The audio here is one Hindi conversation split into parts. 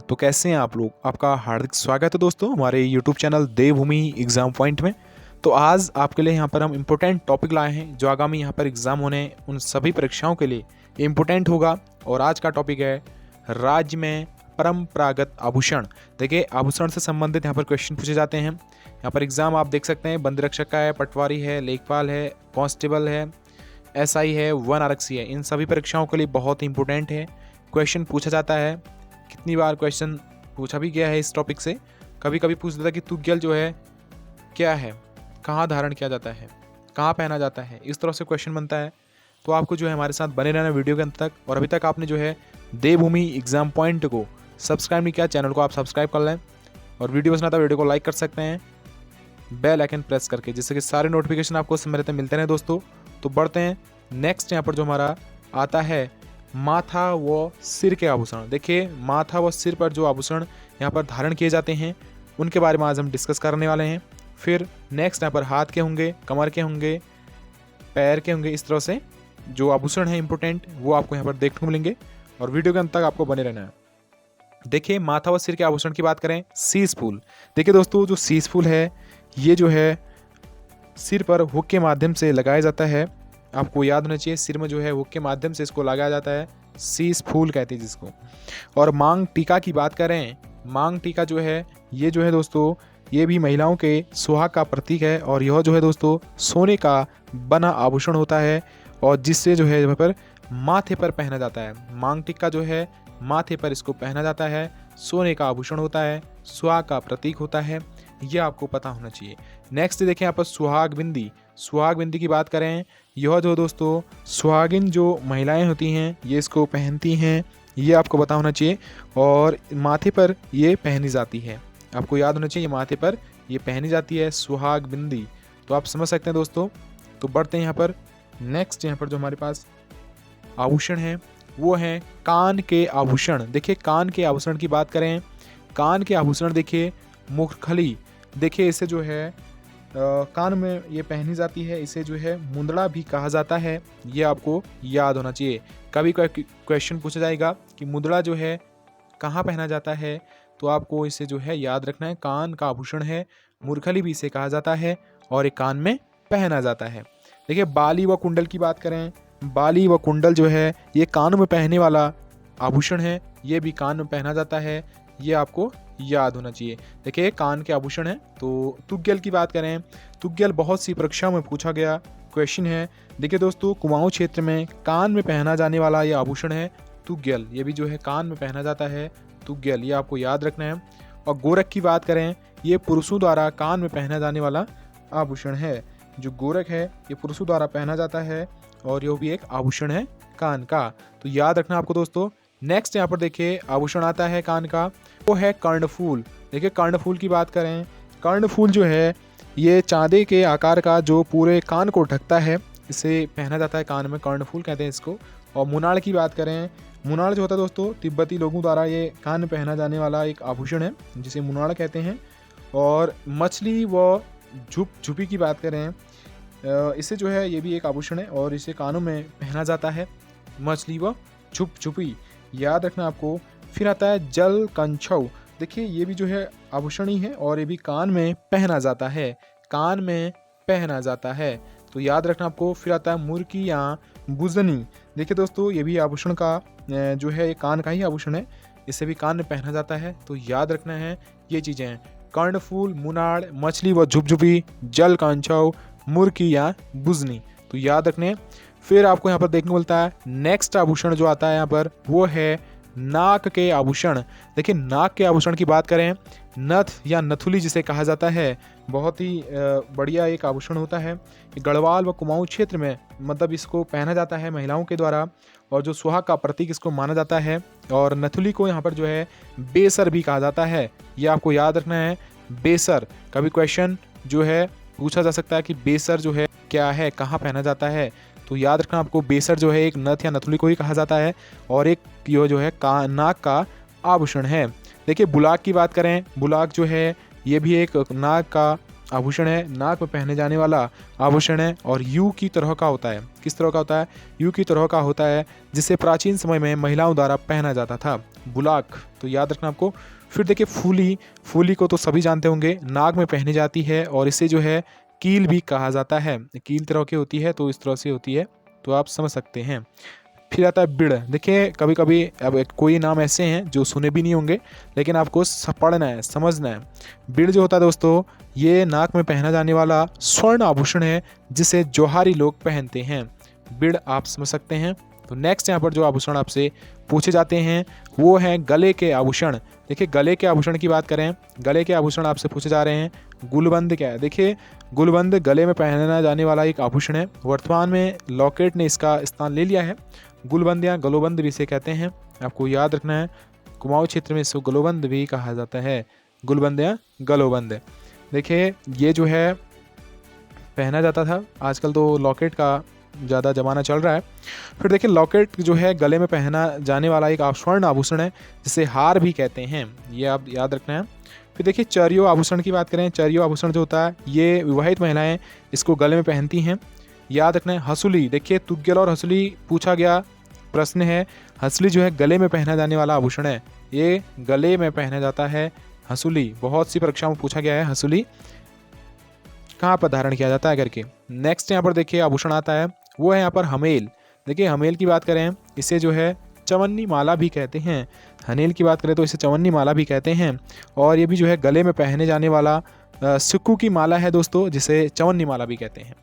तो कैसे हैं आप लोग। आपका हार्दिक स्वागत है दोस्तों हमारे यूट्यूब चैनल देवभूमि एग्ज़ाम पॉइंट में। तो आज आपके लिए यहाँ पर हम इम्पोर्टेंट टॉपिक लाए हैं जो आगामी यहाँ पर एग्ज़ाम होने उन सभी परीक्षाओं के लिए ये इम्पोर्टेंट होगा। और आज का टॉपिक है राज्य में परंपरागत आभूषण। देखिए, आभूषण से संबंधित यहाँ पर क्वेश्चन पूछे जाते हैं। यहाँ पर एग्ज़ाम आप देख सकते हैं, बंदी रक्षक का है, पटवारी है, लेखपाल है, कांस्टेबल है, एसआई है, वन आरक्षी है। इन सभी परीक्षाओं के लिए बहुत ही इंपॉर्टेंट है, क्वेश्चन पूछा जाता है। कितनी बार क्वेश्चन पूछा भी गया है इस टॉपिक से। कभी कभी पूछ देता कि तुग्गल जो है क्या है, कहाँ धारण किया जाता है, कहाँ पहना जाता है, इस तरह से क्वेश्चन बनता है। तो आपको जो है हमारे साथ बने रहना वीडियो के अंत तक। और अभी तक आपने जो है देवभूमि एग्ज़ाम पॉइंट को सब्सक्राइब नहीं किया, चैनल को आप सब्सक्राइब कर लें। और वीडियो पसंद आता है वीडियो को लाइक कर सकते हैं बेल आइकन प्रेस करके, जिससे कि सारे नोटिफिकेशन आपको समय रहते मिलते हैं दोस्तों। तो बढ़ते हैं नेक्स्ट। यहाँ पर जो हमारा आता है माथा व सिर के आभूषण। देखिए, माथा व सिर पर जो आभूषण यहाँ पर धारण किए जाते हैं उनके बारे में आज हम डिस्कस करने वाले हैं। फिर नेक्स्ट यहाँ पर हाथ के होंगे, कमर के होंगे, पैर के होंगे। इस तरह से जो आभूषण है इंपॉर्टेंट वो आपको यहाँ पर देखने को मिलेंगे और वीडियो के अंत तक आपको बने रहना है। देखिए, माथा व सिर के आभूषण की बात करें, शीश फूल। देखिए दोस्तों, जो शीश फूल है ये जो है सिर पर हुक के माध्यम से लगाया जाता है। आपको याद होना चाहिए, सिर में जो है हुक के माध्यम से इसको लगाया जाता है, शीश फूल कहते हैं जिसको। और मांग टीका की बात करें, मांग टीका जो है ये जो है दोस्तों ये भी महिलाओं के सुहाग का प्रतीक है। और यह जो है दोस्तों सोने का बना आभूषण होता है और जिससे जो है यहाँ पर माथे पर पहना जाता है। मांग टीका जो है माथे पर इसको पहना जाता है, सोने का आभूषण होता है, सुहाग का प्रतीक होता है, यह आपको पता होना चाहिए। नेक्स्ट देखें यहाँ पर सुहाग बिंदी। सुहाग बिंदी की बात करें, यह जो दोस्तों सुहागिन जो महिलाएं होती हैं ये इसको पहनती हैं, ये आपको पता होना चाहिए। और माथे पर ये पहनी जाती है, आपको याद होना चाहिए, माथे पर ये पहनी जाती है सुहाग बिंदी। तो आप समझ सकते हैं दोस्तों। तो बढ़ते हैं यहाँ पर नेक्स्ट। यहाँ पर जो हमारे पास आभूषण है वो है कान के आभूषण। देखिए, कान के आभूषण की बात करें, कान के आभूषण देखिए मुखखली। देखिए, इसे जो है कान में ये पहनी जाती है, इसे जो है मुंदड़ा भी कहा जाता है, ये आपको याद होना चाहिए। कभी क्वेश्चन पूछा जाएगा कि मुंदड़ा जो है कहाँ पहना जाता है, तो आपको इसे जो है याद रखना है। कान का आभूषण है, मुरखली भी इसे कहा जाता है और ये कान में पहना जाता है। देखिए, बाली व कुंडल की बात करें, बाली व कुंडल जो है ये कान में पहनने वाला आभूषण है, ये भी कान में पहना जाता है, ये आपको याद होना चाहिए। देखिए, कान के आभूषण है। तो तुग्गल की बात करें, तुग्गल बहुत सी परीक्षाओं में पूछा गया क्वेश्चन है। देखिए दोस्तों, कुमाऊं क्षेत्र में कान में पहना जाने वाला ये आभूषण है तुग्गल, ये भी जो है कान में पहना जाता है तुग्गल, ये आपको याद रखना है। और गोरख की बात करें, ये पुरुषों द्वारा कान में पहना जाने वाला आभूषण है। जो गोरख है ये पुरुषों द्वारा पहना जाता है और यह भी एक आभूषण है कान का, तो याद रखना आपको दोस्तों। नेक्स्ट यहाँ पर देखिए आभूषण आता है कान का, वो है कर्णफूल। देखिए, कर्णफूल की बात करें, कर्णफूल जो है ये चांदी के आकार का जो पूरे कान को ढकता है, इसे पहना जाता है कान में, कर्णफूल कहते हैं इसको। और मुनाड़ की बात करें, मुनाड़ जो होता है दोस्तों तिब्बती लोगों द्वारा ये कान में पहना जाने वाला एक आभूषण है जिसे मुनाड़ कहते हैं। और मछली व झुपी की बात करें, इसे जो है ये भी एक आभूषण है और इसे कानों में पहना जाता है, मछली व झुपी, याद रखना आपको। फिर आता है जल कंछौ। देखिए, ये भी जो है आभूषण ही है और ये भी कान में पहना जाता है, कान में पहना जाता है, तो याद रखना आपको। फिर आता है मुर्की या बुजनी। देखिए दोस्तों, ये भी आभूषण का जो है कान का ही आभूषण है, इसे भी कान में पहना जाता है, तो याद रखना है ये चीज़ें हैं। कर्णफूल, मुनाड़, मछली व झुपझुपी, जल कंछौ, मुर्की या बुजनी, तो याद रखने। फिर आपको यहाँ पर देखने को मिलता है नेक्स्ट आभूषण जो आता है यहाँ पर वो है नाक के आभूषण। देखिए, नाक के आभूषण की बात करें, नथ या नथुली जिसे कहा जाता है, बहुत ही बढ़िया एक आभूषण होता है। गढ़वाल व कुमाऊं क्षेत्र में मतलब इसको पहना जाता है महिलाओं के द्वारा और जो सुहाग का प्रतीक इसको माना जाता है। और नथुली को यहाँ पर जो है बेसर भी कहा जाता है, ये आपको याद रखना है। बेसर, कभी क्वेश्चन जो है पूछा जा सकता है कि बेसर जो है क्या है, कहाँ पहना जाता है, तो याद रखना आपको बेसर जो है एक नथ या नथुली को ही कहा जाता है और एक यो जो है नाक का आभूषण है। देखिए, बुलाक की बात करें, बुलाक जो है ये भी एक नाक का आभूषण है, नाक में पहने जाने वाला आभूषण है और यू की तरह का होता है। किस तरह का होता है? यू की तरह का होता है, जिसे प्राचीन समय में महिलाओं द्वारा पहना जाता था। बुलाक, तो याद रखना आपको। फिर देखिए फूली, फूली को तो सभी जानते होंगे, नाक में पहनी जाती है और इसे जो है कील भी कहा जाता है। कील तरह की होती है, तो इस तरह से होती है, तो आप समझ सकते हैं। फिर आता है बिड़। देखिए कभी कभी अब कोई नाम ऐसे हैं जो सुने भी नहीं होंगे, लेकिन आपको पढ़ना है, समझना है। बिड़ जो होता है दोस्तों, ये नाक में पहना जाने वाला स्वर्ण आभूषण है, जिसे जोहारी लोग पहनते हैं। बिड़ आप समझ सकते हैं। तो नेक्स्ट यहाँ पर जो आभूषण आपसे पूछे जाते हैं वो है गले के आभूषण। देखिए गले के आभूषण की बात करें, गले के आभूषण आपसे पूछे जा रहे हैं। गुलबंद क्या है? देखिए गुलबंद गले में पहना जाने वाला एक आभूषण है। वर्तमान में लॉकेट ने इसका स्थान ले लिया है। गुलबंद या गलोबंद भी इसे कहते हैं, आपको याद रखना है। कुमाऊं क्षेत्र में इसको गलोबंद भी कहा जाता है, गुलबंद या गलोबंद। देखिए ये जो है पहना जाता था, आजकल तो लॉकेट का ज़्यादा ज़माना चल रहा है। फिर देखिए लॉकेट जो है गले में पहना जाने वाला एक स्वर्ण आभूषण है, जिसे हार भी कहते हैं, ये आप याद रखना है। फिर देखिए चरियो आभूषण की बात करें, चरियो आभूषण जो होता है ये विवाहित महिलाएं इसको गले में पहनती हैं, याद रखना है। हसूली, देखिए तुग्गल और हसूली पूछा गया प्रश्न है। हसूली जो है गले में पहना जाने वाला आभूषण है, ये गले में पहना जाता है हसूली। बहुत सी परीक्षाओं में पूछा गया है हसूली कहाँ पर धारण किया जाता है करके। नेक्स्ट यहाँ पर देखिए आभूषण आता है, वो है यहाँ पर हमेल। देखिए हमेल की बात करें, इसे जो है चवन्नी माला भी कहते हैं। हनेल की बात करें तो इसे चवन्नी माला भी कहते हैं, और ये भी जो है गले में पहने जाने वाला सिक्कू की माला है दोस्तों, जिसे चवन्नी माला भी कहते हैं।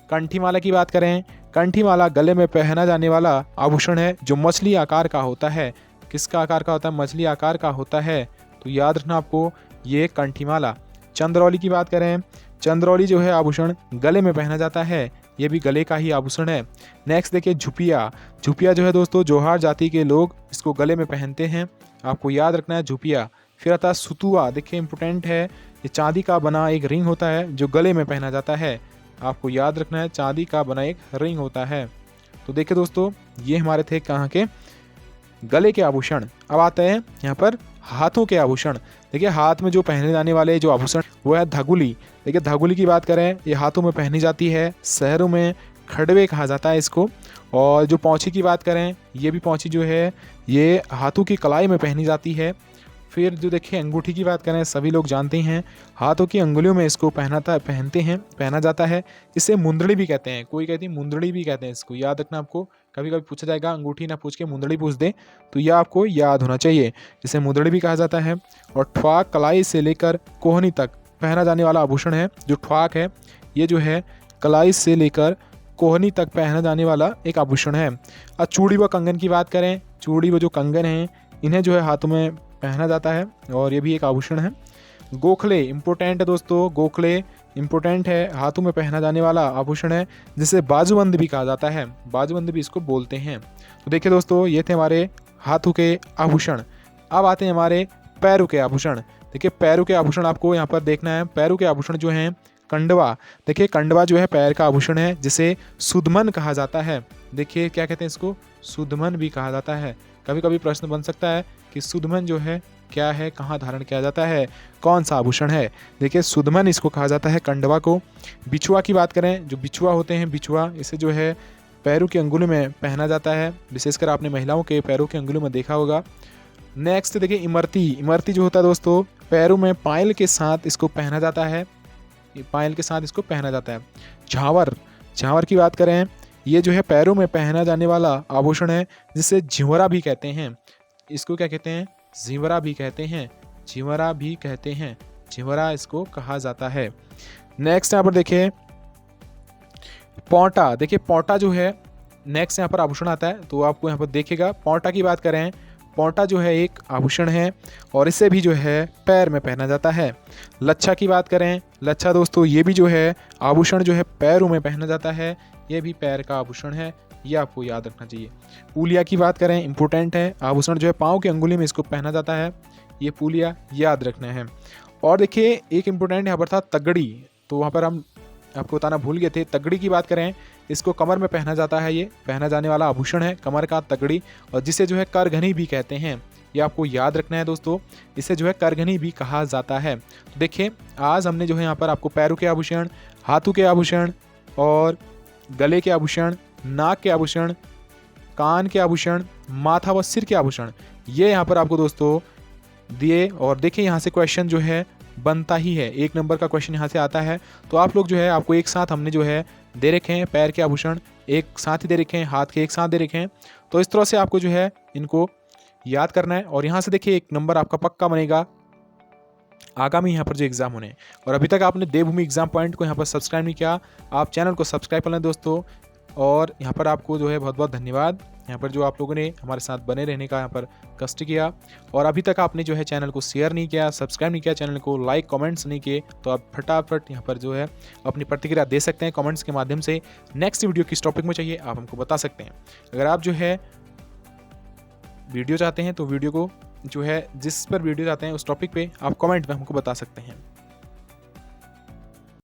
कंठी माला की बात करें, कंठी माला गले में पहना जाने वाला आभूषण है, जो मछली आकार का होता है। किसका आकार का होता है? मछली आकार का होता है, तो याद रखना आपको ये कंठी माला। चंद्रौली की बात करें, चंद्रौली जो है आभूषण गले में पहना जाता है, ये भी गले का ही आभूषण है। नेक्स्ट देखिए झुपिया। झुपिया जो है दोस्तों जोहार जाति के लोग इसको गले में पहनते हैं, आपको याद रखना है झुपिया। फिर आता है सुतुआ। देखिए इंपॉर्टेंट है, ये चांदी का बना एक रिंग होता है जो गले में पहना जाता है, आपको याद रखना है, चांदी का बना एक रिंग होता है। तो देखिए दोस्तों ये हमारे थे कहाँ के? गले के आभूषण। अब आते हैं यहाँ पर हाथों के आभूषण। देखिए हाथ में जो पहने जाने वाले जो आभूषण वो है धागुली। देखिए धागुली की बात करें, ये हाथों में पहनी जाती है, शहरों में खड़वे कहा जाता है इसको। और जो पौंची की बात करें, ये भी पौंची जो है ये हाथों की कलाई में पहनी जाती है। फिर जो देखिए अंगूठी की बात करें, सभी लोग जानते हैं हाथों की अंगुलियों में इसको पहना जाता है। इसे मुंदड़ी भी कहते हैं, कोई कहती है मुंदड़ी भी कहते हैं इसको, याद रखना आपको। कभी कभी पूछा जाएगा, अंगूठी ना पूछ के मुंदड़ी पूछ दे, तो यह आपको याद होना चाहिए, इसे मुंदड़ी भी कहा जाता है। और ठ्वाक कलाई से लेकर कोहनी तक पहना जाने वाला आभूषण है। जो ठ्वाक है ये जो है कलाई से लेकर कोहनी तक पहना जाने वाला एक आभूषण है। और चूड़ी व कंगन की बात करें, चूड़ी व जो कंगन हैं इन्हें जो है हाथों में पहना जाता है, और ये भी एक आभूषण है। गोखले इंपॉर्टेंट है दोस्तों, गोखले इंपॉर्टेंट है, हाथों में पहना जाने वाला आभूषण है, जिसे बाजूबंद भी कहा जाता है, बाजूबंद भी इसको बोलते हैं। तो देखिए दोस्तों ये थे हमारे हाथों के आभूषण। अब आते हैं हमारे पैरों के आभूषण। देखिए पैरों के आभूषण आपको यहाँ पर देखना है। पैरों के आभूषण जो हैं कंडवा। देखिए कंडवा जो है पैर का आभूषण है, जिसे सुदमन कहा जाता है। देखिए क्या कहते हैं इसको? सुदमन भी कहा जाता है। कभी कभी प्रश्न बन सकता है कि सुदमन जो है क्या है, कहाँ धारण किया जाता है, कौन सा आभूषण है? देखिए सुदमन इसको कहा जाता है कंडवा को। बिछुआ की बात करें, जो बिछुआ होते हैं, बिछुआ इसे जो है पैरों की अंगुलियों में पहना जाता है, विशेषकर आपने महिलाओं के पैरों की अंगुलियों में देखा होगा। नेक्स्ट देखिए इमरती। इमरती जो होता है दोस्तों पैरों में पायल के साथ इसको पहना जाता है, पायल के साथ इसको पहना जाता है। झावर। झावर की बात करें, ये जो है पैरों में पहना जाने वाला आभूषण है, जिसे झिंवरा भी कहते हैं। इसको क्या कहते हैं? झिंवरा भी कहते हैं, झिंवरा भी कहते हैं, झिंवरा इसको कहा जाता है। नेक्स्ट यहाँ पर देखिए पौंटा। देखिए पौंटा जो है नेक्स्ट यहाँ पर आभूषण आता है, तो आपको यहाँ पर देखेगा। पौंटा की बात करें, पौंटा जो है एक आभूषण है, और इसे भी जो है पैर में पहना जाता है। लच्छा की बात करें, लच्छा दोस्तों ये भी जो है आभूषण जो है पैरों में पहना जाता है, ये भी पैर का आभूषण है, ये आपको याद रखना चाहिए। पूलिया की बात करें, इंपॉर्टेंट है, आभूषण जो है पाँव की अंगुली में इसको पहना जाता है, ये पूलिया याद रखना है। और देखिए एक इंपॉर्टेंट यहाँ पर था तगड़ी, तो वहाँ पर हम आपको बताना भूल गए थे। तगड़ी की बात करें, इसको कमर में पहना जाता है, ये पहना जाने वाला आभूषण है, कमर का तगड़ी, और जिसे जो है करघनी भी कहते हैं, ये आपको याद रखना है दोस्तों। इसे जो है करघनी भी कहा जाता है। तो देखिए आज हमने जो है यहाँ पर आपको पैरों के आभूषण, हाथों के आभूषण और गले के आभूषण, नाक के आभूषण, कान के आभूषण, माथा व सिर के आभूषण, ये यहाँ पर आपको दोस्तों दिए। और देखिए यहाँ से क्वेश्चन जो है बनता ही है, 1 नंबर का क्वेश्चन यहाँ से आता है। तो आप लोग जो है आपको एक साथ हमने जो है दे रखे हैं, पैर के आभूषण एक साथ ही दे रखे हैं, हाथ के एक साथ दे रखे हैं। तो इस तरह से आपको जो है इनको याद करना है। और यहाँ से देखिए 1 नंबर आपका पक्का बनेगा आगामी यहाँ पर जो एग्जाम होने। और अभी तक आपने देवभूमि एग्जाम पॉइंट को यहाँ पर सब्सक्राइब नहीं किया, आप चैनल को सब्सक्राइब कर लें दोस्तों। और यहाँ पर आपको जो है बहुत बहुत धन्यवाद, यहाँ पर जो आप लोगों ने हमारे साथ बने रहने का यहाँ पर कष्ट किया। और अभी तक आपने जो है चैनल को शेयर नहीं किया, सब्सक्राइब नहीं किया, चैनल को लाइक कमेंट्स नहीं किए, तो आप फटाफट यहाँ पर जो है अपनी प्रतिक्रिया दे सकते हैं कमेंट्स के माध्यम से। नेक्स्ट वीडियो किस टॉपिक में चाहिए आप हमको बता सकते हैं। अगर आप जो है वीडियो चाहते हैं तो वीडियो को जो है जिस पर वीडियो चाहते हैं उस टॉपिक पे आप कमेंट में हमको बता सकते हैं।